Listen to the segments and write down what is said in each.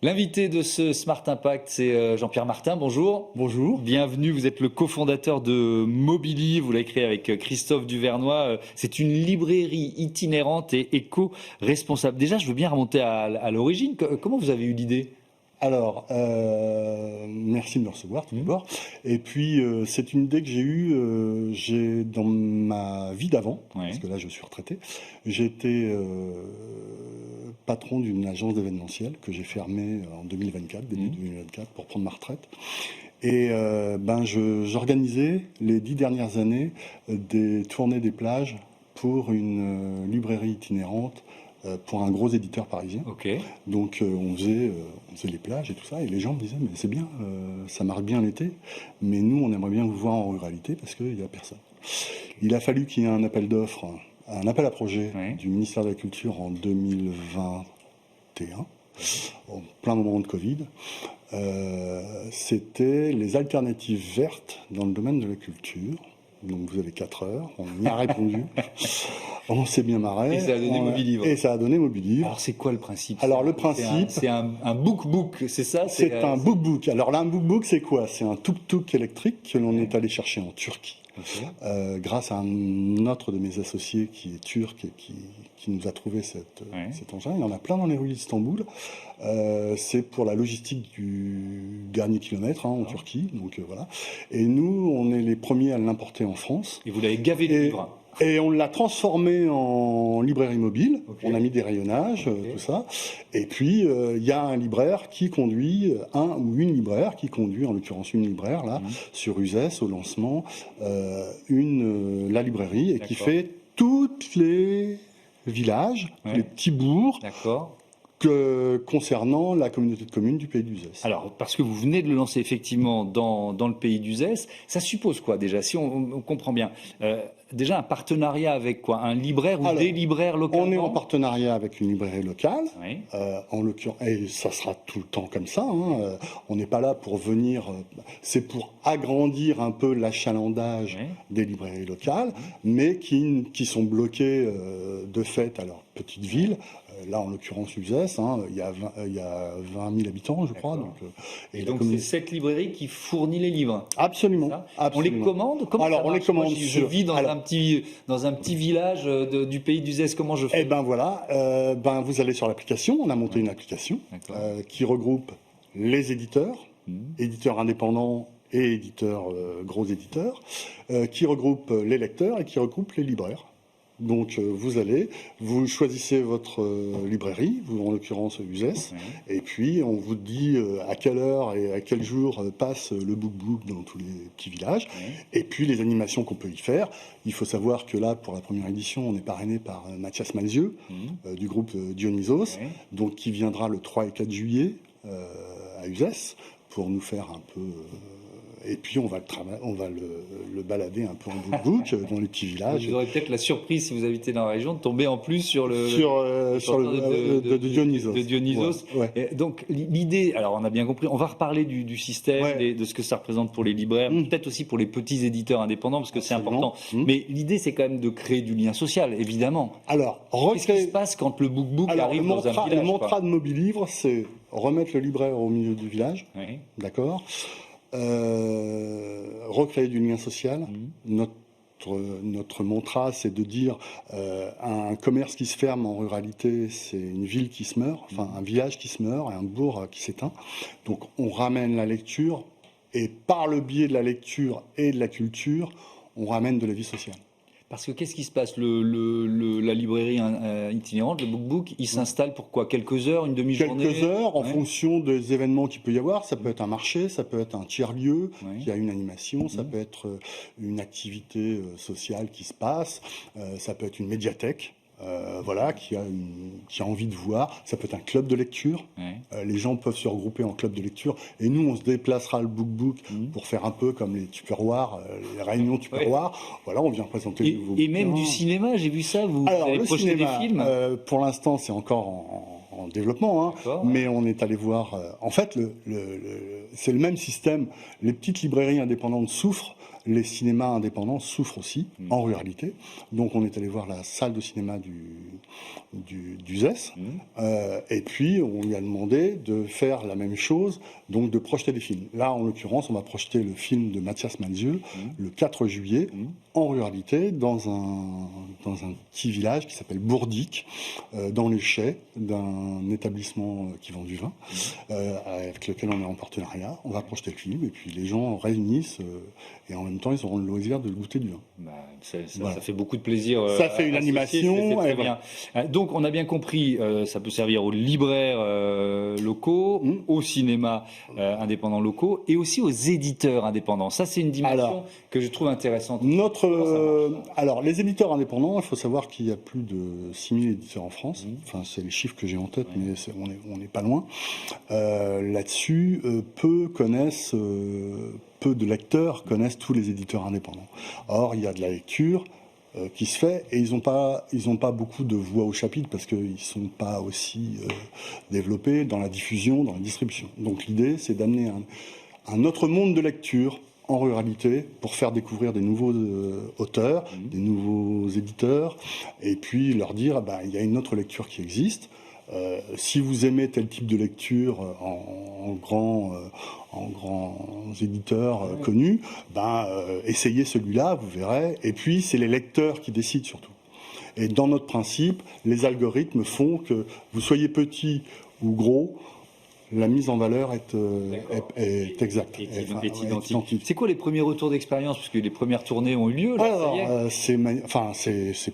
L'invité de ce Smart Impact, c'est Jean-Pierre Martin. Bonjour. Bonjour. Bienvenue. Vous êtes le cofondateur de Mobili. Vous l'avez créé avec Christophe Duvernois. C'est une librairie itinérante et éco-responsable. Déjà, je veux bien remonter à l'origine. Comment vous avez eu l'idée ? Alors, merci de me recevoir tout d'abord. Et puis, c'est une idée que j'ai eue dans ma vie d'avant, parce que là, je suis retraité. J'étais patron d'une agence d'événementiel que j'ai fermée en 2024, début 2024, pour prendre ma retraite. Et j'organisais les 10 dernières années des tournées des plages pour une librairie itinérante pour un gros éditeur parisien. Okay. Donc on faisait les plages et tout ça, et les gens me disaient mais c'est bien, ça marche bien l'été, mais nous on aimerait bien vous voir en ruralité parce qu'il n'y a personne. Il a fallu qu'il y ait un appel d'offres, un appel à projet du ministère de la Culture en 2021, en plein moment de Covid. C'était les alternatives vertes dans le domaine de la culture. Donc vous avez 4 heures, on y a répondu, on s'est bien marré. Et ça a donné Mobilivre. Et ça a donné Mobilivre. Alors c'est quoi le principe ? Alors le principe... C'est un book-book, c'est ça ? C'est un book-book. Alors là, un book-book, c'est quoi ? C'est un tuk-tuk électrique que l'on est allé chercher en Turquie. Okay. Grâce à un autre de mes associés qui est turc et qui nous a trouvé cet engin. Il y en a plein dans les rues d'Istanbul. C'est pour la logistique du dernier kilomètre en Turquie. Donc voilà. Et nous, on est les premiers à l'importer en France. Et vous l'avez gavé de livres. Et on l'a transformé en librairie mobile. Okay. On a mis des rayonnages, tout ça. Et puis, il y a un libraire qui conduit, une libraire qui conduit, en l'occurrence une libraire, là, sur Uzès, au lancement, la librairie, et qui fait tous les villages, les petits bourgs. D'accord. Concernant la communauté de communes du pays d'Uzès. Alors, parce que vous venez de le lancer effectivement dans le pays d'Uzès, ça suppose quoi déjà, si on comprend bien déjà un partenariat avec quoi ? Un libraire ou des libraires localement ? On est en partenariat avec une librairie locale, en l'occurrence, et ça sera tout le temps comme ça. On n'est pas là pour venir, c'est pour agrandir un peu l'achalandage des librairies locales, mais qui sont bloquées de fait à leur petite ville. Là, en l'occurrence, Uzès, il y a 20 000 habitants, je crois. Donc c'est cette librairie qui fournit les livres. Absolument. On les commande ? Comment Alors, on les commande. Moi, je vis dans un petit village du pays d'Uzès. Comment je fais ? Eh ben voilà. Vous allez sur l'application. On a monté une application qui regroupe les éditeurs, éditeurs indépendants et gros éditeurs, qui regroupe les lecteurs et qui regroupe les libraires. Donc vous choisissez votre librairie, en l'occurrence Uzès, et puis on vous dit à quelle heure et à quel jour passe le book-book dans tous les petits villages, et puis les animations qu'on peut y faire. Il faut savoir que là, pour la première édition, on est parrainé par Mathias Malzieu, du groupe Dionysos, donc qui viendra le 3 et 4 juillet à Uzès, pour nous faire un peu... Et puis on va le balader un peu en book-book dans les petits villages. Vous aurez peut-être la surprise, si vous habitez dans la région, de tomber en plus sur le de Dionysos. De Dionysos. Et donc l'idée, alors on a bien compris, on va reparler du système, de ce que ça représente pour les libraires, peut-être aussi pour les petits éditeurs indépendants, parce que c'est important. Mais l'idée, c'est quand même de créer du lien social, évidemment. Alors, qu'est-ce qui se passe quand le book-book arrive dans un village ? Le mantra de Mobilivre, c'est remettre le libraire au milieu du village, d'accord ? Recréer du lien social. Notre mantra, c'est de dire un commerce qui se ferme en ruralité, c'est une ville qui se meurt, enfin un village qui se meurt et un bourg qui s'éteint. Donc on ramène la lecture, et par le biais de la lecture et de la culture, on ramène de la vie sociale. Parce que qu'est-ce qui se passe ? La librairie itinérante, le book-book, il s'installe pour quoi ? Quelques heures, une demi-journée ? Quelques heures, en fonction des événements qu'il peut y avoir. Ça peut être un marché, ça peut être un tiers-lieu qui a une animation, ça peut être une activité sociale qui se passe, ça peut être une médiathèque. Qui a envie de voir. Ça peut être un club de lecture. Les gens peuvent se regrouper en club de lecture. Et nous, on se déplacera le book-book pour faire un peu comme les Tupperware, les réunions Tupperware. Voilà, on vient présenter les nouveaux bouquins. Et même du cinéma, j'ai vu ça. Vous allez projeter des films. Pour l'instant, c'est encore en développement, mais on est allé voir... en fait, c'est le même système. Les petites librairies indépendantes souffrent les cinémas indépendants souffrent aussi, en ruralité. Donc on est allé voir la salle de cinéma du ZES, et puis on lui a demandé de faire la même chose, donc de projeter des films. Là, en l'occurrence, on va projeter le film de Mathias Malzieu le 4 juillet, en ruralité, dans un petit village qui s'appelle Bourdic, dans les chais d'un établissement qui vend du vin, avec lequel on est en partenariat. On va projeter le film, et puis les gens réunissent, et en même temps, ils auront le loisir de goûter du vin. Ça fait beaucoup de plaisir. Ça fait une animation. C'est très bien. Donc, on a bien compris, ça peut servir aux libraires locaux, aux cinémas indépendants locaux, et aussi aux éditeurs indépendants. Ça, c'est une dimension que je trouve intéressante. Alors, les éditeurs indépendants, il faut savoir qu'il y a plus de 6000 éditeurs en France. Enfin, c'est les chiffres que j'ai en tête, mais on n'est pas loin. Là-dessus, peu de lecteurs connaissent tous les éditeurs indépendants. Or, il y a de la lecture qui se fait, et ils n'ont pas beaucoup de voix au chapitre parce qu'ils ne sont pas aussi développés dans la diffusion, dans la distribution. Donc l'idée, c'est d'amener un autre monde de lecture en ruralité pour faire découvrir des nouveaux auteurs, des nouveaux éditeurs, et puis leur dire il y a une autre lecture qui existe. Si vous aimez tel type de lecture en grands éditeurs connus, essayez celui-là, vous verrez. Et puis, c'est les lecteurs qui décident surtout. Et dans notre principe, les algorithmes font que vous soyez petit ou gros, la mise en valeur est exacte. Est identique. C'est quoi les premiers retours d'expérience? Parce que les premières tournées ont eu lieu. Là, c'est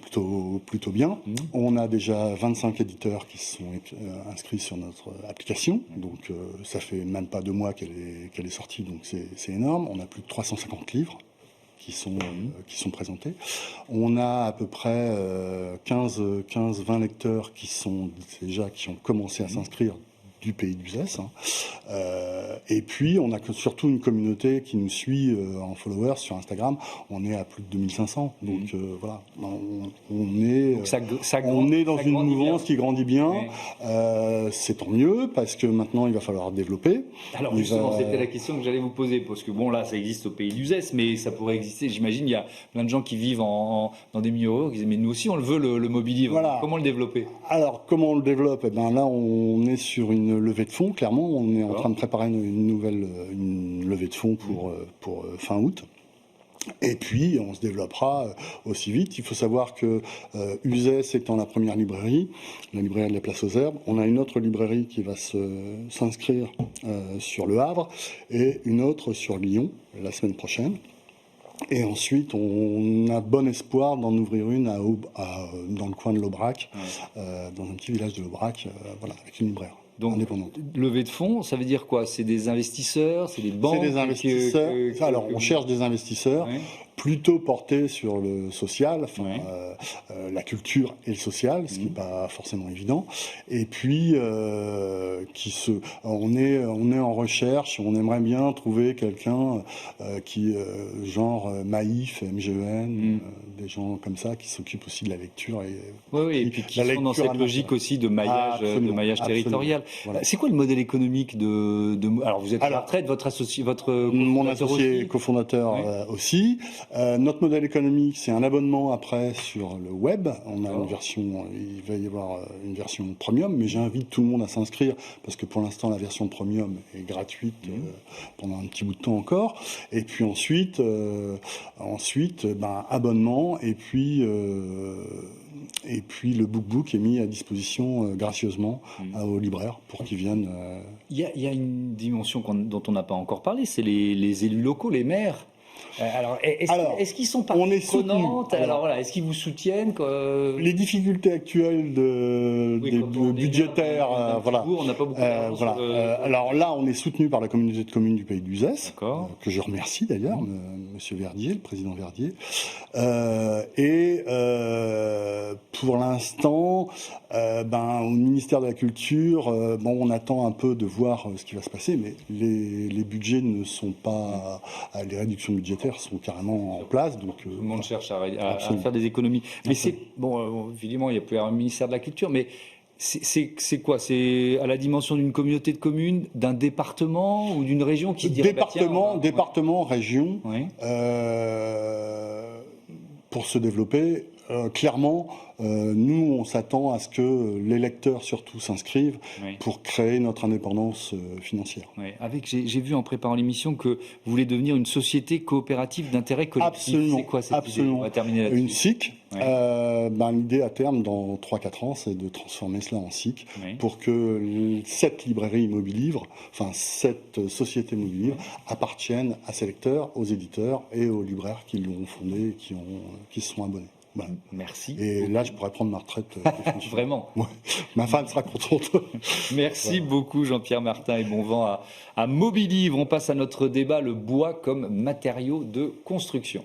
plutôt bien. On a déjà 25 éditeurs qui sont inscrits sur notre application. Donc, ça fait même pas 2 mois qu'elle est sortie. Donc, c'est énorme. On a plus de 350 livres qui sont présentés. On a à peu près 15-20 lecteurs qui ont commencé à s'inscrire du pays du ZES. Et puis, on a surtout une communauté qui nous suit en followers sur Instagram. On est à plus de 2500. Donc, voilà. On est dans une mouvance qui grandit bien. C'est tant mieux, parce que maintenant, il va falloir développer. Alors, justement, c'était la question que j'allais vous poser. Parce que, bon, là, ça existe au pays du ZES, mais ça pourrait exister. J'imagine, il y a plein de gens qui vivent dans des milieux ruraux qui disent, mais nous aussi, on le veut, le mobilier. Voilà. Comment le développer? Alors, comment on le développe? Là, on est sur une levée de fonds, clairement. On est en train de préparer une levée de fonds pour fin août. Et puis, on se développera aussi vite. Il faut savoir que Uzès étant la première librairie, la librairie de la Place aux Herbes, on a une autre librairie qui va s'inscrire sur Le Havre et une autre sur Lyon la semaine prochaine. Et ensuite, on a bon espoir d'en ouvrir une dans le coin de l'Aubrac, dans un petit village de l'Aubrac, avec une libraire. Donc, levée de fonds, ça veut dire quoi? C'est des investisseurs, c'est des banques? C'est des investisseurs. Alors, on cherche des investisseurs plutôt portés sur le social, la culture et le social, ce qui n'est pas forcément évident. Et puis, on est en recherche, on aimerait bien trouver quelqu'un genre Maïf, MGEN, des gens comme ça qui s'occupent aussi de la lecture. Et puis qui sont dans cette logique aussi de maillage territorial. Voilà. C'est quoi le modèle économique alors vous êtes à la retraite, mon associé cofondateur aussi. Notre modèle économique, c'est un abonnement après sur le web. On a il va y avoir une version premium, mais j'invite tout le monde à s'inscrire parce que pour l'instant la version premium est gratuite pendant un petit bout de temps encore. Et puis ensuite, abonnement et puis le BookBook est mis à disposition gracieusement aux libraires pour qu'ils viennent. Il y a une dimension dont on n'a pas encore parlé, c'est les élus locaux, les maires. Est-ce qu'ils sont partie prenante? Est-ce qu'ils vous soutiennent Les difficultés actuelles budgétaires, on n'a pas beaucoup Alors là, on est soutenu par la communauté de communes du Pays du ZES, que je remercie d'ailleurs, Monsieur Verdier, le président Verdier. Pour l'instant, au ministère de la Culture, on attend un peu de voir ce qui va se passer, mais les budgets ne sont pas, les réductions budgétaires sont carrément en place. Donc, tout le monde cherche à faire des économies. Mais évidemment, il y a plus un ministère de la Culture, mais C'est quoi? C'est à la dimension d'une communauté de communes, d'un département ou d'une région qui dirait département, région, oui. Pour se développer. Clairement, nous, on s'attend à ce que les lecteurs surtout s'inscrivent pour créer notre indépendance financière. Oui. J'ai vu en préparant l'émission que vous voulez devenir une société coopérative d'intérêt collectif. Absolument. C'est quoi cette absolument. idée? On va terminer là-dessus. Une SIC. L'idée à terme, dans 3-4 ans, c'est de transformer cela en SIC pour que cette librairie Immobilivre, enfin cette société Immobilivre, appartienne à ses lecteurs, aux éditeurs et aux libraires qui l'ont fondée et qui se sont abonnés. Voilà. Merci. Et là, je pourrais prendre ma retraite. Vraiment. Ouais. Ma femme sera contente. Merci beaucoup Jean-Pierre Martin et bon vent à Mobilivre. On passe à notre débat, le bois comme matériau de construction.